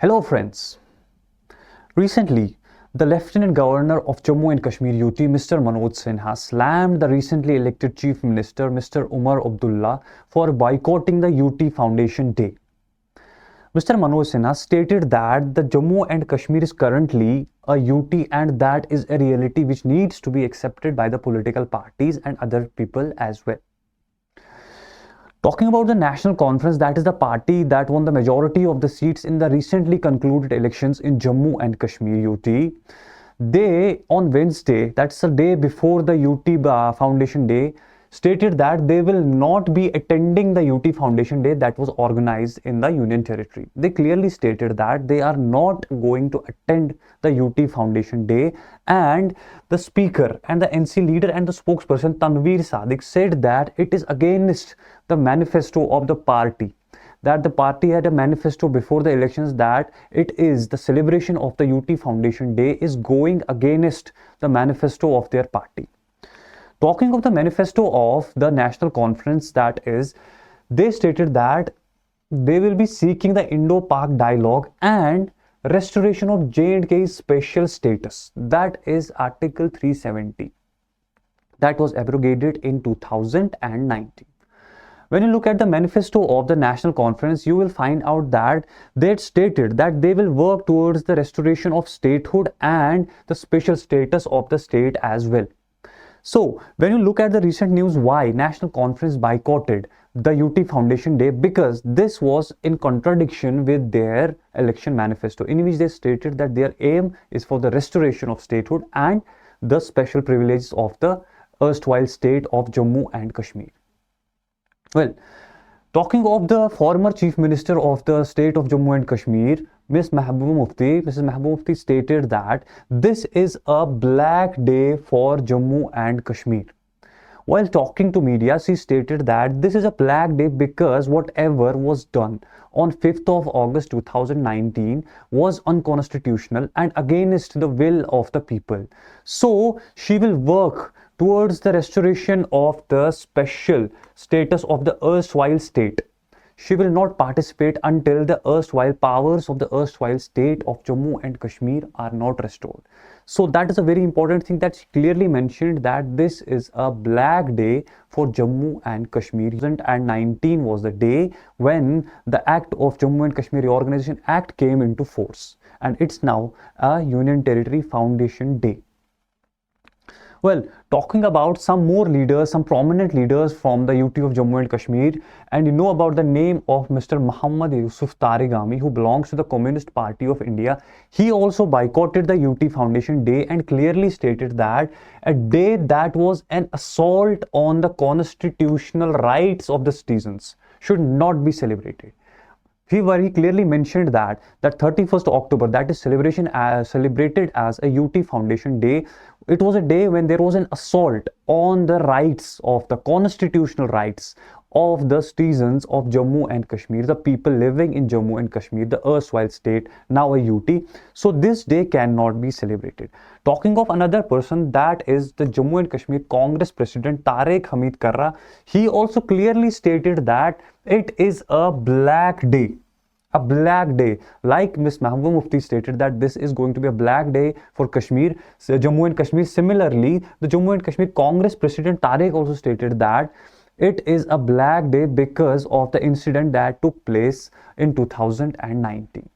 Hello friends. Recently, the Lieutenant Governor of Jammu and Kashmir UT, Mr. Manoj Sinha, slammed the recently elected Chief Minister, Mr. Omar Abdullah, for boycotting the UT Foundation Day. Mr. Manoj Sinha stated that the Jammu and Kashmir is currently a UT and that is a reality which needs to be accepted by the political parties and other people as well. Talking about the National Conference, that is the party that won the majority of the seats in the recently concluded elections in Jammu and Kashmir UT. They, on Wednesday, that's the day before the UT Foundation Day, stated that they will not be attending the UT Foundation Day that was organized in the Union Territory. They clearly stated that they are not going to attend the UT Foundation Day, and the speaker and the NC leader and the spokesperson Tanveer Sadiq said that it is against the manifesto of the party, that the party had a manifesto before the elections that it is the celebration of the UT Foundation Day is going against the manifesto of their party. Talking of the manifesto of the National Conference, that is, they stated that they will be seeking the Indo-Pak dialogue and restoration of J&K's special status, that is Article 370, that was abrogated in 2019. When you look at the manifesto of the National Conference, you will find out that they had stated that they will work towards the restoration of statehood and the special status of the state as well. So, when you look at the recent news, why National Conference boycotted the UT Foundation Day? Because this was in contradiction with their election manifesto, in which they stated that their aim is for the restoration of statehood and the special privileges of the erstwhile state of Jammu and Kashmir. Well, talking of the former Chief Minister of the state of Jammu and Kashmir, Mrs. Mahbooba Mufti stated that this is a black day for Jammu and Kashmir. While talking to media, she stated that this is a black day because whatever was done on 5th of August 2019 was unconstitutional and against the will of the people. So she will work towards the restoration of the special status of the erstwhile state. She will not participate until the erstwhile powers of the erstwhile state of Jammu and Kashmir are not restored. So that is a very important thing that she clearly mentioned, that this is a black day for Jammu and Kashmir. 2019 was the day when the Act of Jammu and Kashmir Reorganization Act came into force, and it's now a Union Territory Foundation Day. Well, talking about some more leaders, some prominent leaders from the UT of Jammu and Kashmir, and you know about the name of Mr. Muhammad Yusuf Tari, who belongs to the Communist Party of India. He also boycotted the UT Foundation Day and clearly stated that a day that was an assault on the constitutional rights of the citizens should not be celebrated. He clearly mentioned that 31st October, that is celebrated as a UT Foundation Day, it was a day when there was an assault on the rights of the constitutional rights of the citizens of Jammu and Kashmir, the people living in Jammu and Kashmir, the erstwhile state, now a UT. So this day cannot be celebrated. Talking of another person, that is the Jammu and Kashmir Congress President Tariq Hamid Karra. He also clearly stated that it is a black day. A black day, like Ms. Mahbooba Mufti stated that this is going to be a black day for Kashmir, Jammu and Kashmir. Similarly, the Jammu and Kashmir Congress President Tariq also stated that it is a black day because of the incident that took place in 2019.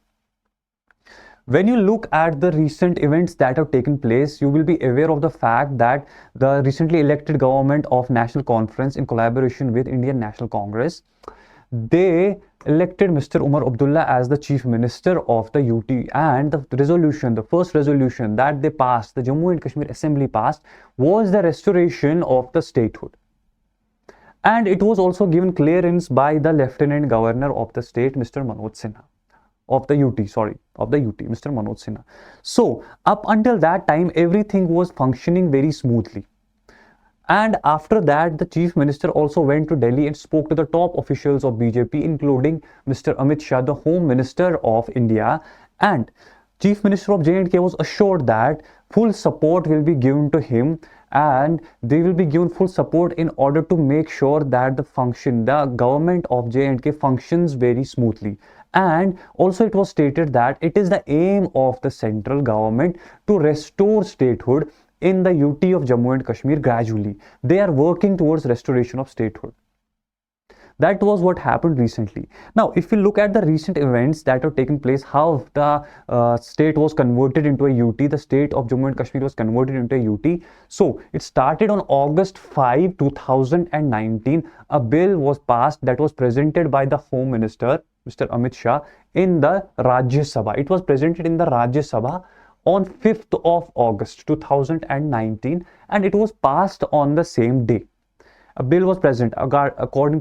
When you look at the recent events that have taken place, you will be aware of the fact that the recently elected government of National Conference, in collaboration with Indian National Congress, they elected Mr. Omar Abdullah as the Chief Minister of the UT, and the first resolution that they passed, the Jammu and Kashmir Assembly passed, was the restoration of the statehood. And it was also given clearance by the Lieutenant Governor of the state, Mr. Manoj Sinha. Of the UT, Mr. Manoj Sinha. So, up until that time, everything was functioning very smoothly. And after that, the Chief Minister also went to Delhi and spoke to the top officials of BJP, including Mr. Amit Shah, the Home Minister of India. And Chief Minister of J&K was assured that full support will be given to him, and they will be given full support in order to make sure that the government of J&K functions very smoothly. And also it was stated that it is the aim of the central government to restore statehood in the UT of Jammu and Kashmir gradually. They are working towards restoration of statehood. That was what happened recently. Now, if you look at the recent events that have taken place, how the state was converted into a UT, the state of Jammu and Kashmir was converted into a UT. So, it started on August 5, 2019. A bill was passed that was presented by the Home Minister, Mr. Amit Shah, in the Rajya Sabha. It was presented in the Rajya Sabha on 5th of August 2019, and it was passed on the same day. A bill was present regarding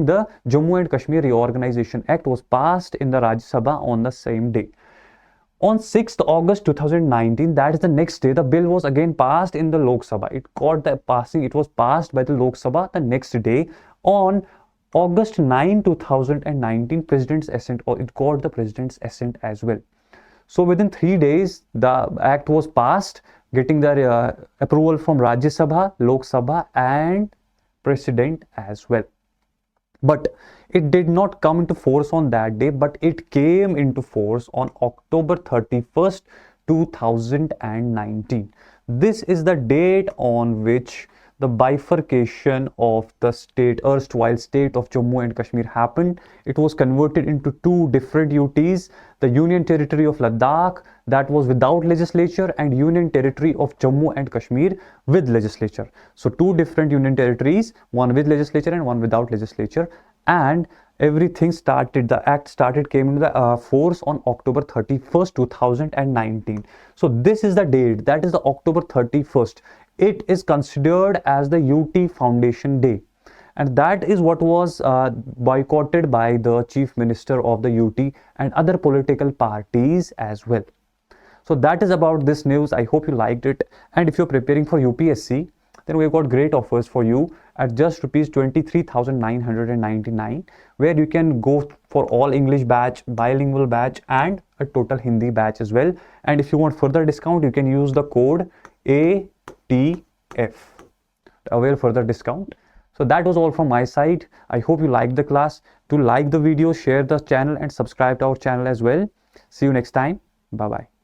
the Jammu and Kashmir Reorganization Act was passed in the Rajya Sabha on the same day. On 6th August 2019, that is the next day, the bill was again passed in the Lok Sabha. It was passed by the Lok Sabha the next day. On August 9, 2019, President's assent, or it got the President's assent as well. So within 3 days, the act was passed, getting the approval from Rajya Sabha, Lok Sabha and President as well. But it did not come into force on that day, but it came into force on October 31st, 2019. This is the date on which the bifurcation of the erstwhile state of Jammu and Kashmir happened. It was converted into two different UTs, the Union Territory of Ladakh that was without legislature, and Union Territory of Jammu and Kashmir with legislature. So two different Union Territories, one with legislature and one without legislature, and everything started, the act came into the force on October 31st, 2019. So this is the date, that is the October 31st. It is considered as the UT Foundation Day, and that is what was boycotted by the Chief Minister of the UT and other political parties as well. So that is about this news. I hope you liked it, and if you're preparing for UPSC, then we've got great offers for you at just rupees 23,999, where you can go for all English batch, bilingual batch and a total Hindi batch as well. And if you want further discount, you can use the code ATF to avail further discount. So that was all from my side. I hope you liked the class. To like the video, share the channel and subscribe to our channel as well. See you next time. Bye bye.